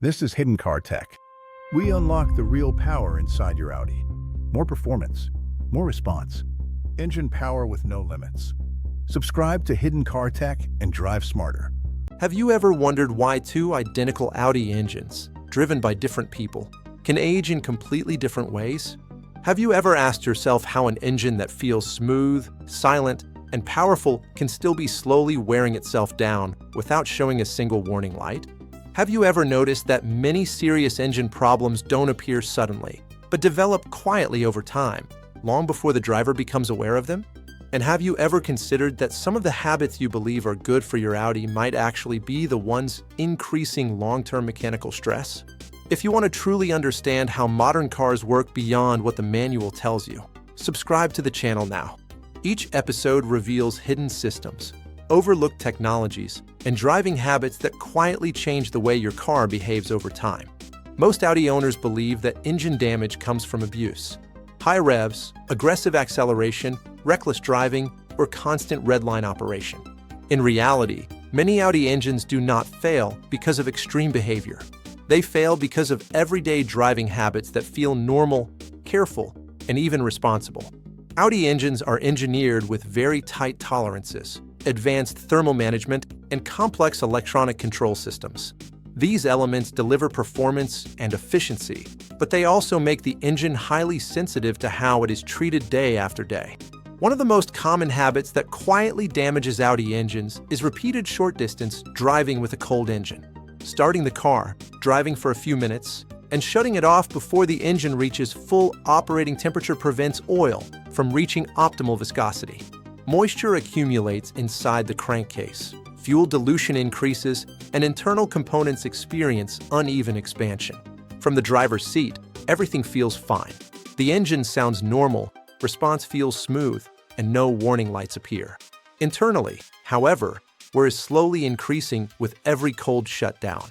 This is Hidden Car Tech. We unlock the real power inside your Audi. More performance, more response, engine power with no limits. Subscribe to Hidden Car Tech and drive smarter. Have you ever wondered why two identical Audi engines, driven by different people, can age in completely different ways? Have you ever asked yourself how an engine that feels smooth, silent, and powerful can still be slowly wearing itself down without showing a single warning light? Have you ever noticed that many serious engine problems don't appear suddenly, but develop quietly over time, long before the driver becomes aware of them? And have you ever considered that some of the habits you believe are good for your Audi might actually be the ones increasing long-term mechanical stress? If you want to truly understand how modern cars work beyond what the manual tells you, subscribe to the channel now. Each episode reveals hidden systems, overlooked technologies, and driving habits that quietly change the way your car behaves over time. Most Audi owners believe that engine damage comes from abuse. High revs, aggressive acceleration, reckless driving, or constant redline operation. In reality, many Audi engines do not fail because of extreme behavior. They fail because of everyday driving habits that feel normal, careful, and even responsible. Audi engines are engineered with very tight tolerances, advanced thermal management, and complex electronic control systems. These elements deliver performance and efficiency, but they also make the engine highly sensitive to how it is treated day after day. One of the most common habits that quietly damages Audi engines is repeated short-distance driving with a cold engine. Starting the car, driving for a few minutes, and shutting it off before the engine reaches full operating temperature prevents oil from reaching optimal viscosity. Moisture accumulates inside the crankcase, fuel dilution increases, and internal components experience uneven expansion. From the driver's seat, everything feels fine. The engine sounds normal, response feels smooth, and no warning lights appear. Internally, however, wear is slowly increasing with every cold shutdown.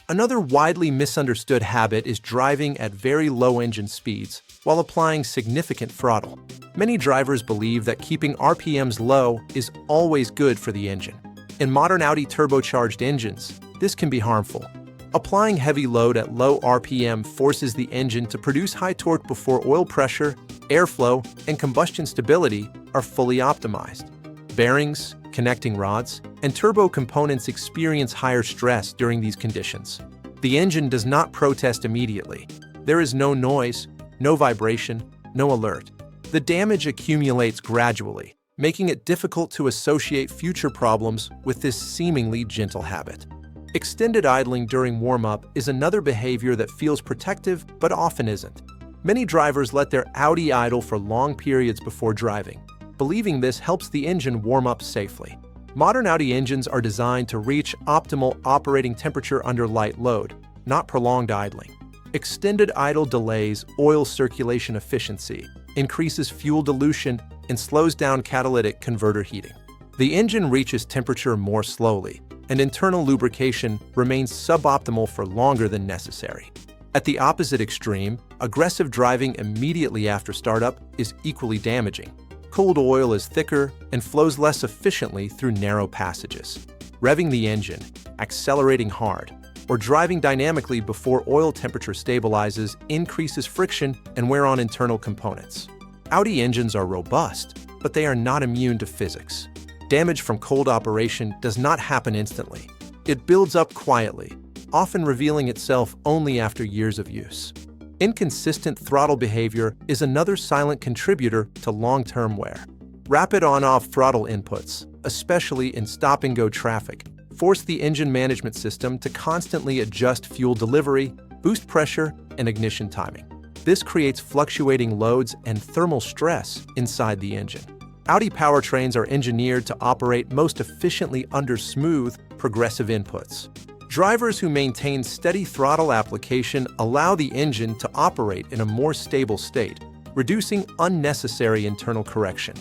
Another widely misunderstood habit is driving at very low engine speeds while applying significant throttle. Many drivers believe that keeping RPMs low is always good for the engine. In modern Audi turbocharged engines, this can be harmful. Applying heavy load at low RPM forces the engine to produce high torque before oil pressure, airflow, and combustion stability are fully optimized. Bearings, connecting rods, and turbo components experience higher stress during these conditions. The engine does not protest immediately. There is no noise, no vibration, no alert. The damage accumulates gradually, making it difficult to associate future problems with this seemingly gentle habit. Extended idling during warm-up is another behavior that feels protective but often isn't. Many drivers let their Audi idle for long periods before driving, believing this helps the engine warm up safely. Modern Audi engines are designed to reach optimal operating temperature under light load, not prolonged idling. Extended idle delays oil circulation efficiency, increases fuel dilution, and slows down catalytic converter heating. The engine reaches temperature more slowly, and internal lubrication remains suboptimal for longer than necessary. At the opposite extreme, aggressive driving immediately after startup is equally damaging. Cold oil is thicker and flows less efficiently through narrow passages. Revving the engine, accelerating hard, or driving dynamically before oil temperature stabilizes increases friction and wear on internal components. Audi engines are robust, but they are not immune to physics. Damage from cold operation does not happen instantly. It builds up quietly, often revealing itself only after years of use. Inconsistent throttle behavior is another silent contributor to long-term wear. Rapid on-off throttle inputs, especially in stop-and-go traffic, force the engine management system to constantly adjust fuel delivery, boost pressure, and ignition timing. This creates fluctuating loads and thermal stress inside the engine. Audi powertrains are engineered to operate most efficiently under smooth, progressive inputs. Drivers who maintain steady throttle application allow the engine to operate in a more stable state, reducing unnecessary internal correction.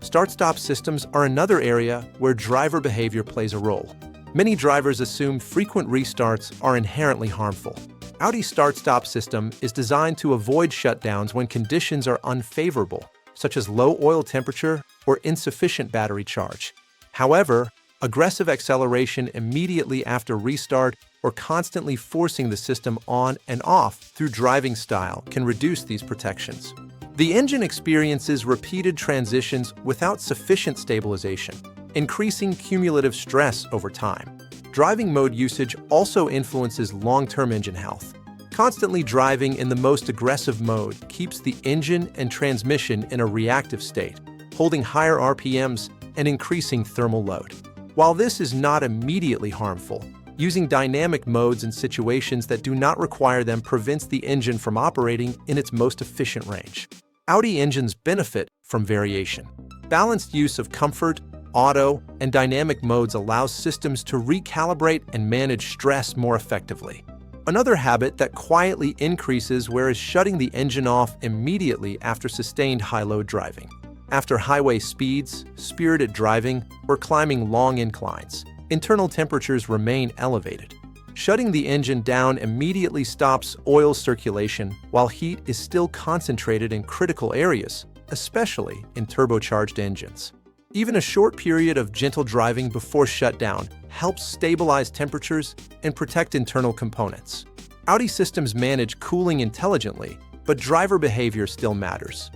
Start-stop systems are another area where driver behavior plays a role. Many drivers assume frequent restarts are inherently harmful. Audi's start-stop system is designed to avoid shutdowns when conditions are unfavorable, such as low oil temperature or insufficient battery charge. However, Aggressive acceleration immediately after restart or constantly forcing the system on and off through driving style can reduce these protections. The engine experiences repeated transitions without sufficient stabilization, increasing cumulative stress over time. Driving mode usage also influences long-term engine health. Constantly driving in the most aggressive mode keeps the engine and transmission in a reactive state, holding higher RPMs and increasing thermal load. While this is not immediately harmful, using dynamic modes in situations that do not require them prevents the engine from operating in its most efficient range. Audi engines benefit from variation. Balanced use of comfort, auto, and dynamic modes allows systems to recalibrate and manage stress more effectively. Another habit that quietly increases is shutting the engine off immediately after sustained high-load driving. After highway speeds, spirited driving, or climbing long inclines, internal temperatures remain elevated. Shutting the engine down immediately stops oil circulation while heat is still concentrated in critical areas, especially in turbocharged engines. Even a short period of gentle driving before shutdown helps stabilize temperatures and protect internal components. Audi systems manage cooling intelligently, but driver behavior still matters.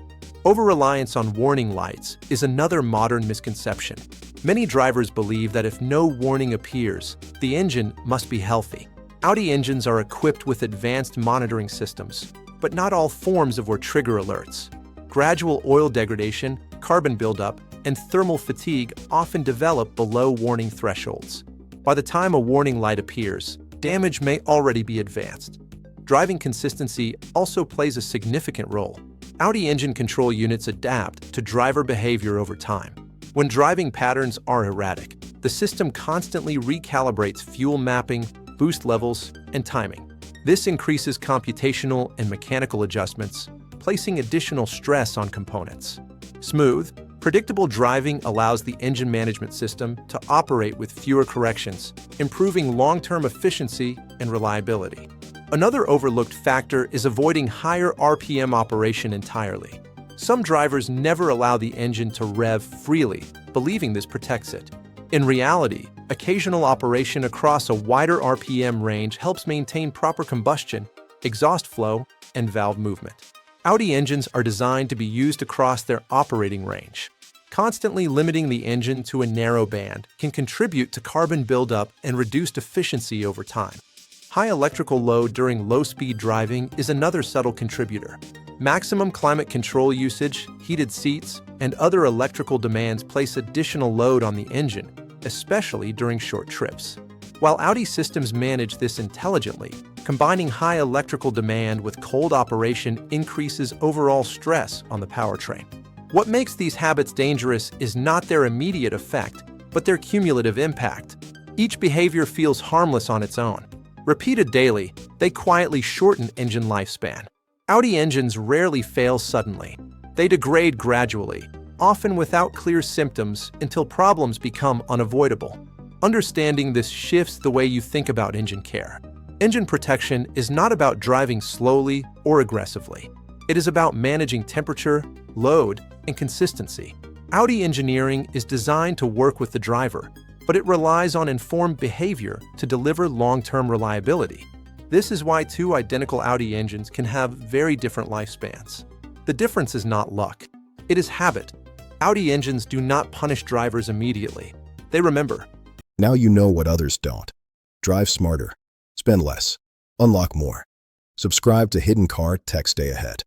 Over-reliance on warning lights is another modern misconception. Many drivers believe that if no warning appears, the engine must be healthy. Audi engines are equipped with advanced monitoring systems, but not all forms of or trigger alerts. Gradual oil degradation, carbon buildup, and thermal fatigue often develop below warning thresholds. By the time a warning light appears, damage may already be advanced. Driving consistency also plays a significant role. Audi engine control units adapt to driver behavior over time. When driving patterns are erratic, the system constantly recalibrates fuel mapping, boost levels, and timing. This increases computational and mechanical adjustments, placing additional stress on components. Smooth, predictable driving allows the engine management system to operate with fewer corrections, improving long-term efficiency and reliability. Another overlooked factor is avoiding higher RPM operation entirely. Some drivers never allow the engine to rev freely, believing this protects it. In reality, occasional operation across a wider RPM range helps maintain proper combustion, exhaust flow, and valve movement. Audi engines are designed to be used across their operating range. Constantly limiting the engine to a narrow band can contribute to carbon buildup and reduced efficiency over time. High electrical load during low-speed driving is another subtle contributor. Maximum climate control usage, heated seats, and other electrical demands place additional load on the engine, especially during short trips. While Audi systems manage this intelligently, combining high electrical demand with cold operation increases overall stress on the powertrain. What makes these habits dangerous is not their immediate effect, but their cumulative impact. Each behavior feels harmless on its own. Repeated daily, they quietly shorten engine lifespan. Audi engines rarely fail suddenly. They degrade gradually, often without clear symptoms until problems become unavoidable. Understanding this shifts the way you think about engine care. Engine protection is not about driving slowly or aggressively. It is about managing temperature, load, and consistency. Audi engineering is designed to work with the driver, but it relies on informed behavior to deliver long-term reliability. This is why two identical Audi engines can have very different lifespans. The difference is not luck. It is habit. Audi engines do not punish drivers immediately. They remember. Now you know what others don't. Drive smarter. Spend less. Unlock more. Subscribe to Hidden Car Tech. Stay ahead.